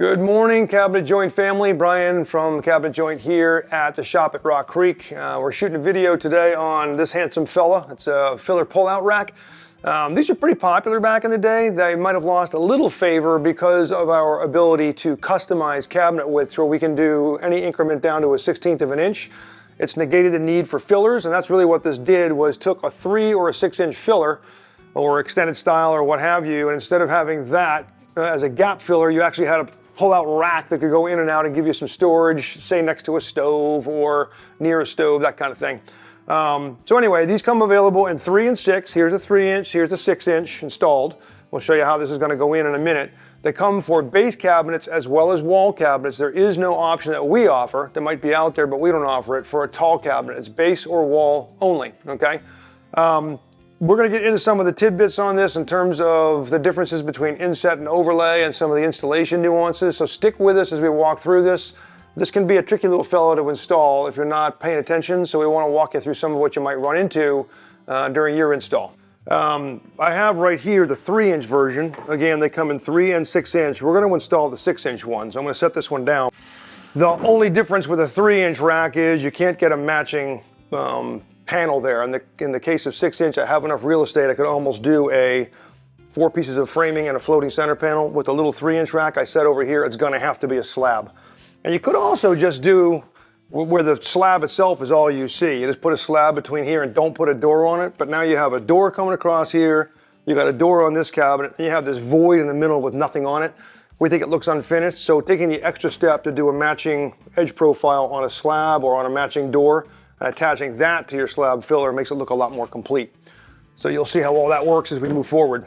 Good morning, Cabinet Joint family. Brian from Cabinet Joint here at the shop at Rock Creek. We're shooting a video today on this handsome fella. It's a Filler Pullout Rack. These are pretty popular back in the day. They might have lost a little favor because of our ability to customize cabinet widths, where we can do any increment down to a 1/16 of an inch. It's negated the need for fillers, and that's really what this did, was took a 3 or a 6-inch filler or extended stile or what have you, and instead of having that as a gap filler, you actually had a pull-out rack that could go in and out and give you some storage, say next to a stove or near a stove, that kind of thing. So anyway, these come available in 3 and 6. Here's a 3-inch, here's a 6-inch installed. We'll show you how this is going to go in a minute. They come for base cabinets as well as wall cabinets. There is no option that we offer that might be out there, but we don't offer it for a tall cabinet. It's base or wall only, okay? We're going to get into some of the tidbits on this in terms of the differences between inset and overlay and some of the installation nuances. So stick with us as we walk through this. This can be a tricky little fellow to install if you're not paying attention. So we want to walk you through some of what you might run into during your install. I have right here the 3-inch version. Again, they come in 3 and 6-inch. We're going to install the 6-inch ones. I'm going to set this one down. The only difference with a 3-inch rack is you can't get a matching panel there. In the case of 6-inch, I have enough real estate. I could almost do 4 pieces of framing and a floating center panel. With a little 3-inch rack I set over here, it's going to have to be a slab. And you could also just do where the slab itself is all you see. You just put a slab between here and don't put a door on it. But now you have a door coming across here. You got a door on this cabinet, and you have this void in the middle with nothing on it. We think it looks unfinished, so taking the extra step to do a matching edge profile on a slab or on a matching door, and attaching that to your slab filler makes it look a lot more complete. So you'll see how all that works as we move forward.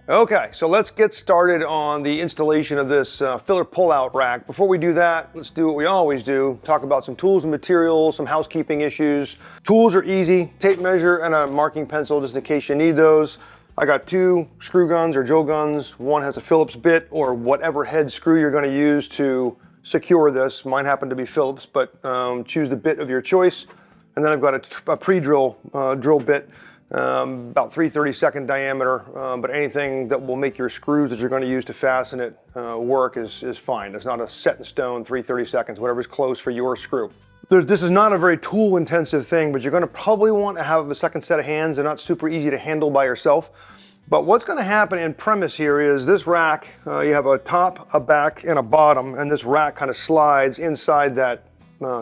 Okay, so let's get started on the installation of this Filler Pullout Rack. Before we do that, let's do what we always do, talk about some tools and materials, some housekeeping issues. Tools are easy, tape measure and a marking pencil just in case you need those. I got 2 screw guns or Joe guns. One has a Phillips bit or whatever head screw you're going to use to secure this. Mine happen to be Phillips, but choose the bit of your choice. And then I've got a pre-drill drill bit, about 3/32 diameter, but anything that will make your screws that you're going to use to fasten it work is fine. It's not a set in stone 3/32, whatever's close for your screw. This is not a very tool intensive thing, but you're going to probably want to have a second set of hands. They're not super easy to handle by yourself. But what's going to happen in premise here is this rack, you have a top, a back, and a bottom, and this rack kind of slides inside that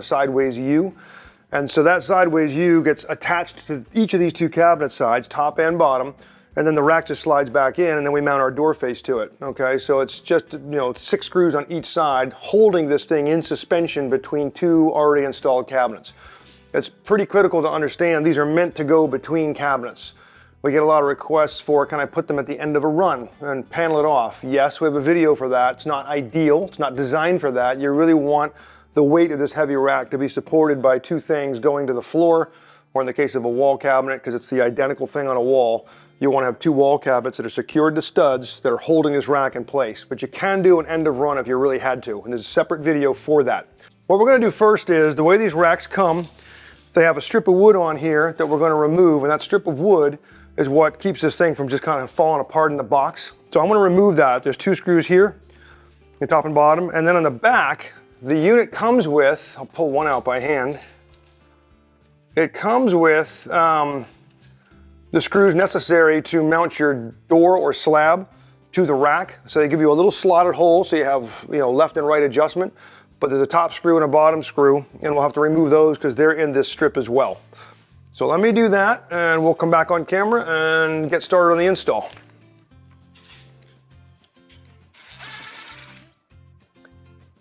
sideways U. And so that sideways U gets attached to each of these 2 cabinet sides, top and bottom, and then the rack just slides back in, and then we mount our door face to it. Okay, so it's just 6 screws on each side holding this thing in suspension between 2 already installed cabinets. It's pretty critical to understand these are meant to go between cabinets. We get a lot of requests for, can I put them at the end of a run and panel it off? Yes, we have a video for that. It's not ideal, it's not designed for that. You really want the weight of this heavy rack to be supported by 2 things going to the floor, or in the case of a wall cabinet, because it's the identical thing on a wall, you want to have 2 wall cabinets that are secured to studs that are holding this rack in place. But you can do an end of run if you really had to, and there's a separate video for that. What we're going to do first is, the way these racks come, they have a strip of wood on here that we're going to remove, and that strip of wood is what keeps this thing from just kind of falling apart in the box. So I'm going to remove that. There's 2 screws here, the top and bottom, and then on the back, the unit comes with, I'll pull one out by hand, it comes with the screws necessary to mount your door or slab to the rack. So they give you a little slotted hole so you have left and right adjustment, but there's a top screw and a bottom screw, and we'll have to remove those because they're in this strip as well. So let me do that, and we'll come back on camera and get started on the install.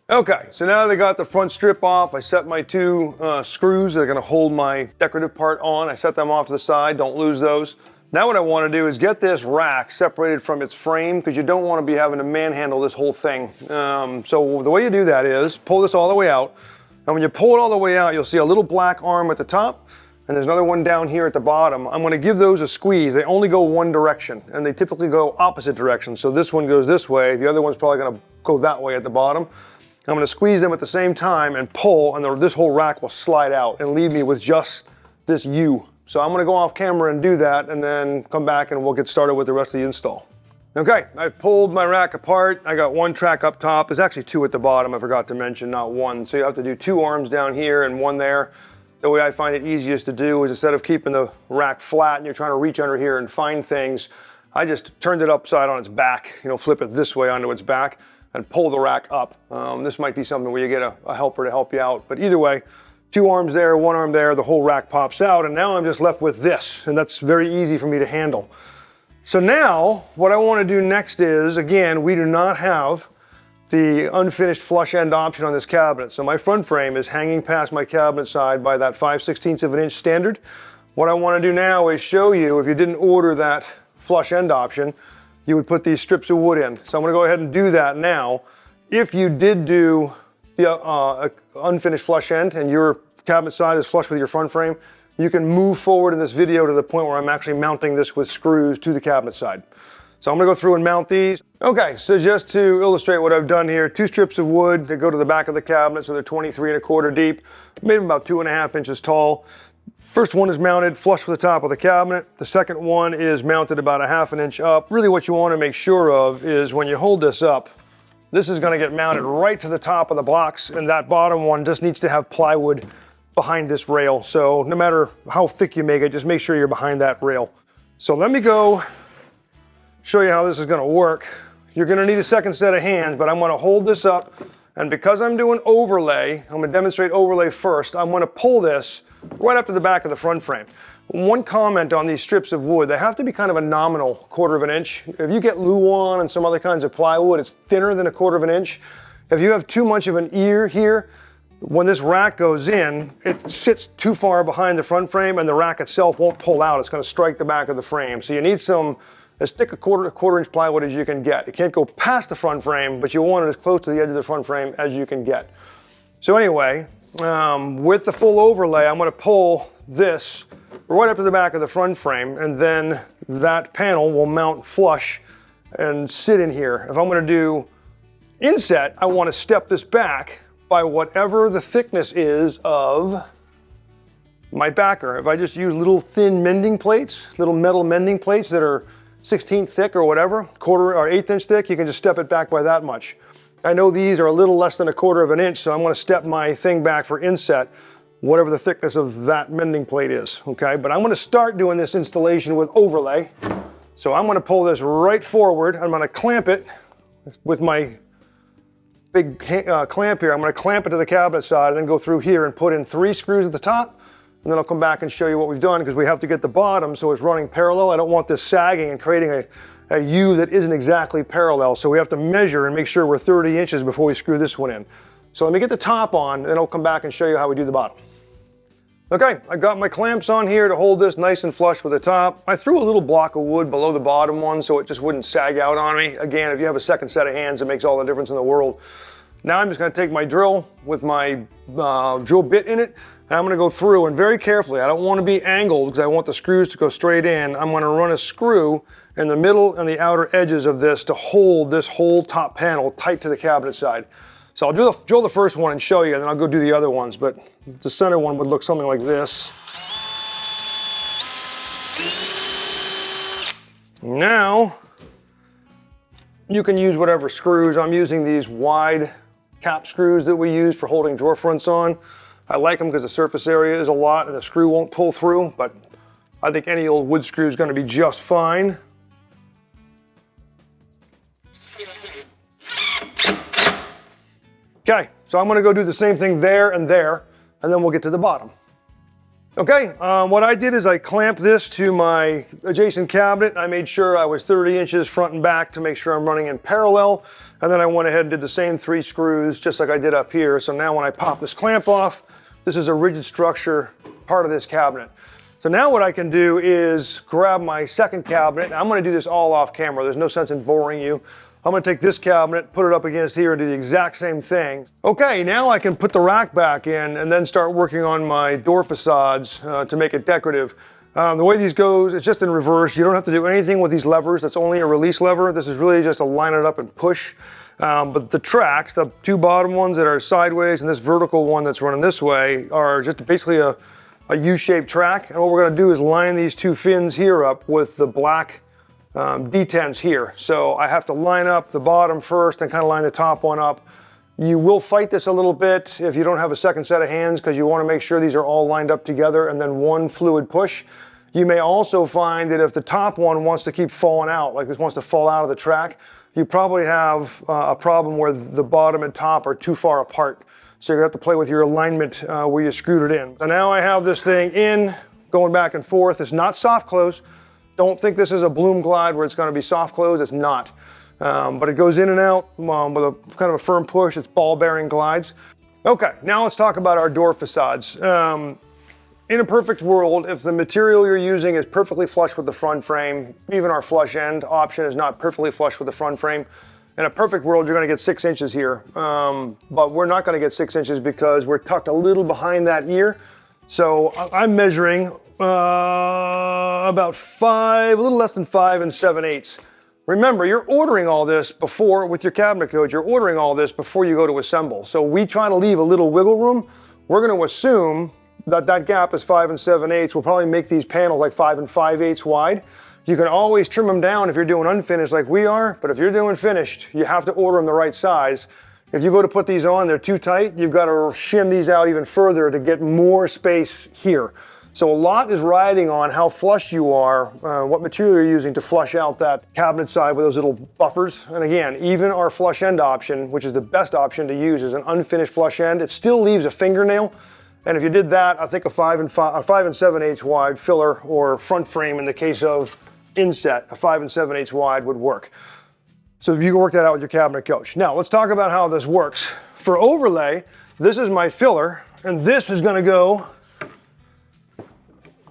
Okay, so now that I got the front strip off, I set my 2 screws that are going to hold my decorative part on. I set them off to the side, don't lose those. Now what I want to do is get this rack separated from its frame, because you don't want to be having to manhandle this whole thing. So the way you do that is pull this all the way out, and when you pull it all the way out, you'll see a little black arm at the top, and there's another one down here at the bottom. I'm going to give those a squeeze. They only go one direction, and they typically go opposite directions. So this one goes this way, the other one's probably going to go that way at the bottom. I'm going to squeeze them at the same time and pull, and this whole rack will slide out and leave me with just this U. So I'm going to go off camera and do that, and then come back and we'll get started with the rest of the install. Okay, I pulled my rack apart. I got one track up top. There's actually two at the bottom, I forgot to mention, not one. So you have to do two arms down here and one there. The way I find it easiest to do is instead of keeping the rack flat and you're trying to reach under here and find things, I just turned it upside on its back, flip it this way onto its back and pull the rack up. This might be something where you get a helper to help you out. But either way, two arms there, one arm there, the whole rack pops out, and now I'm just left with this, and that's very easy for me to handle. So now, what I want to do next is, again, we do not have the unfinished flush end option on this cabinet. So my front frame is hanging past my cabinet side by that 5/16 of an inch standard. What I want to do now is show you, if you didn't order that flush end option, you would put these strips of wood in. So I'm going to go ahead and do that now. If you did do the unfinished flush end and your cabinet side is flush with your front frame, you can move forward in this video to the point where I'm actually mounting this with screws to the cabinet side. So I'm gonna go through and mount these. Okay, so just to illustrate what I've done here, two strips of wood that go to the back of the cabinet, so they're 23¼ deep, made them about 2.5 inches tall. First one is mounted flush with the top of the cabinet. The second one is mounted about 1/2 inch up. Really what you wanna make sure of is when you hold this up, this is gonna get mounted right to the top of the box, and that bottom one just needs to have plywood behind this rail. So no matter how thick you make it, just make sure you're behind that rail. So let me go show you how this is gonna work. You're gonna need a second set of hands, but I'm gonna hold this up, and because I'm doing overlay, I'm gonna demonstrate overlay first, I'm gonna pull this right up to the back of the front frame. One comment on these strips of wood, they have to be kind of a nominal 1/4 inch. If you get Luan and some other kinds of plywood, it's thinner than 1/4 inch. If you have too much of an ear here, when this rack goes in, it sits too far behind the front frame and the rack itself won't pull out. It's gonna strike the back of the frame. So you need as thick a 1/4 inch plywood as you can get. It can't go past the front frame, but you want it as close to the edge of the front frame as you can get. So anyway, with the full overlay, I'm gonna pull this right up to the back of the front frame, and then that panel will mount flush and sit in here. If I'm gonna do inset, I wanna step this back by whatever the thickness is of my backer. If I just use little thin mending plates, little metal mending plates that are 16th thick or whatever, 1/4 or 1/8 inch thick, you can just step it back by that much. I know these are a little less than 1/4 inch, so I'm going to step my thing back for inset, whatever the thickness of that mending plate is, okay? But I'm going to start doing this installation with overlay. So I'm going to pull this right forward. I'm going to clamp it with my big clamp here. I'm going to clamp it to the cabinet side and then go through here and put in 3 screws at the top, and then I'll come back and show you what we've done, because we have to get the bottom so it's running parallel. I don't want this sagging and creating a U that isn't exactly parallel, so we have to measure and make sure we're 30 inches before we screw this one in. So let me get the top on, and then I'll come back and show you how we do the bottom. Okay, I got my clamps on here to hold this nice and flush with the top. I threw a little block of wood below the bottom one so it just wouldn't sag out on me. Again, if you have a second set of hands, it makes all the difference in the world. Now I'm just going to take my drill with my drill bit in it, and I'm going to go through, and very carefully, I don't want to be angled because I want the screws to go straight in. I'm going to run a screw in the middle and the outer edges of this to hold this whole top panel tight to the cabinet side. So I'll drill the first one and show you, and then I'll go do the other ones, but the center one would look something like this. Now, you can use whatever screws. I'm using these wide cap screws that we use for holding drawer fronts on. I like them because the surface area is a lot and the screw won't pull through, but I think any old wood screw is going to be just fine. Okay, so I'm going to go do the same thing there, and then we'll get to the bottom. Okay, what I did is I clamped this to my adjacent cabinet. I made sure I was 30 inches front and back to make sure I'm running in parallel. And then I went ahead and did the same 3 screws just like I did up here. So now when I pop this clamp off, this is a rigid structure part of this cabinet. So now what I can do is grab my second cabinet. I'm going to do this all off camera. There's no sense in boring you. I'm going to take this cabinet, put it up against here, and do the exact same thing. Okay, now I can put the rack back in and then start working on my door facades to make it decorative. The way these goes, it's just in reverse. You don't have to do anything with these levers. That's only a release lever. This is really just to line it up and push. But the tracks, the 2 bottom ones that are sideways and this vertical one that's running this way, are just basically a U-shaped track. And what we're going to do is line these 2 fins here up with the black detents here. So I have to line up the bottom first and kind of line the top one up. You will fight this a little bit if you don't have a second set of hands, because you want to make sure these are all lined up together and then one fluid push. You may also find that if the top one wants to keep falling out, like this wants to fall out of the track, you probably have a problem where the bottom and top are too far apart. So you're gonna have to play with your alignment where you screwed it in. So now I have this thing in, going back and forth. It's not soft close. Don't think this is a Bloom glide where it's gonna be soft close, it's not. But it goes in and out with a kind of a firm push. It's ball bearing glides. Okay, now let's talk about our door facades. In a perfect world, if the material you're using is perfectly flush with the front frame, even our flush end option is not perfectly flush with the front frame. In a perfect world, you're gonna get 6 inches here. But we're not gonna get 6 inches because we're tucked a little behind that ear. So I'm measuring about a little less than 5 7/8. Remember, you're ordering all this before, with your cabinet codes, you're ordering all this before you go to assemble. So we try to leave a little wiggle room. We're gonna assume that that gap is 5 7/8. We'll probably make these panels like 5 5/8 wide. You can always trim them down if you're doing unfinished like we are, but if you're doing finished, you have to order them the right size. If you go to put these on, they're too tight, you've got to shim these out even further to get more space here. So a lot is riding on how flush you are, what material you're using to flush out that cabinet side with those little buffers. And again, even our flush end option, which is the best option to use, is an unfinished flush end. It still leaves a fingernail. And if you did that, I think a 5 7/8 wide filler or front frame in the case of Inset, a 5 7/8 wide would work. So you can work that out with your cabinet coach. Now let's talk about how this works. For overlay, this is my filler, and this is gonna go,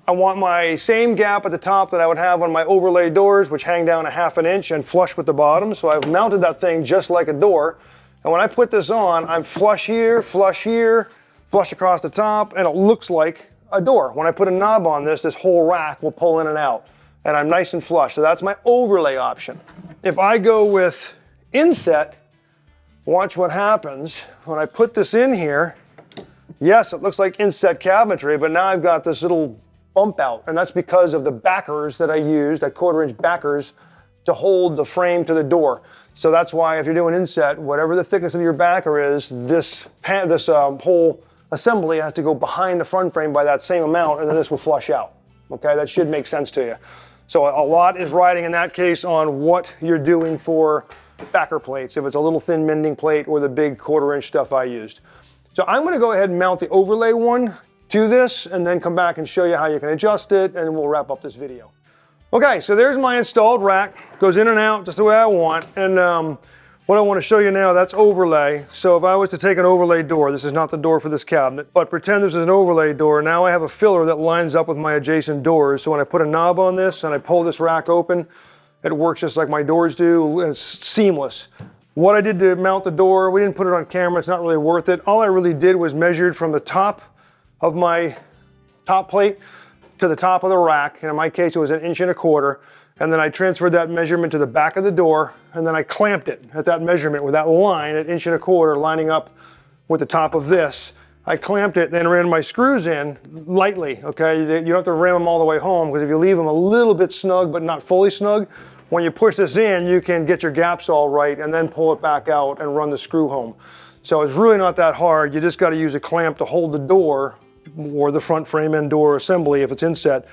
I want my same gap at the top that I would have on my overlay doors, which hang down a 1/2 inch and flush with the bottom. So I've mounted that thing just like a door. And when I put this on, I'm flush here, flush across the top, and it looks like a door. When I put a knob on this whole rack will pull in and out, and I'm nice and flush. So that's my overlay option. If I go with Inset, watch what happens. When I put this in here, yes, it looks like Inset cabinetry, but now I've got this little bump out, and that's because of the backers that I used, that 1/4 inch backers, to hold the frame to the door. So that's why if you're doing Inset, whatever the thickness of your backer is, this whole assembly has to go behind the front frame by that same amount, and then this will flush out. Okay, that should make sense to you. So a lot is riding in that case on what you're doing for backer plates, if it's a little thin mending plate or the big 1/4 inch stuff I used. So I'm gonna go ahead and mount the overlay one to this and then come back and show you how you can adjust it, and we'll wrap up this video. Okay, so there's my installed rack. Goes in and out just the way I want. And what I want to show you now, that's overlay. So if I was to take an overlay door, this is not the door for this cabinet, but pretend this is an overlay door. Now I have a filler that lines up with my adjacent doors. So when I put a knob on this and I pull this rack open, it works just like my doors do. It's seamless. What I did to mount the door, we didn't put it on camera. It's not really worth it. All I really did was measured from the top of my top plate to the top of the rack, and in my case it was 1.25 inches, and then I transferred that measurement to the back of the door, and then I clamped it at that measurement with that line at 1.25 inches lining up with the top of this. I clamped it, then ran my screws in lightly, okay? You don't have to ram them all the way home, because if you leave them a little bit snug but not fully snug, when you push this in, you can get your gaps all right and then pull it back out and run the screw home. So it's really not that hard. You just got to use a clamp to hold the door, or the front frame and door assembly if it's Inset,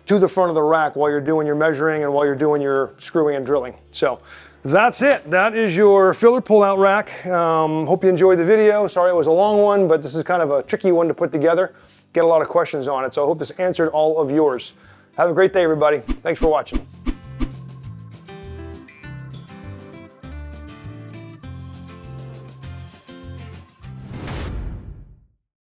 to the front of the rack while you're doing your measuring and while you're doing your screwing and drilling. So that's it. That is your filler pull-out rack. Hope you enjoyed the video. Sorry it was a long one, but this is kind of a tricky one to put together. Get a lot of questions on it, so I hope this answered all of yours. Have a great day, everybody. Thanks for watching.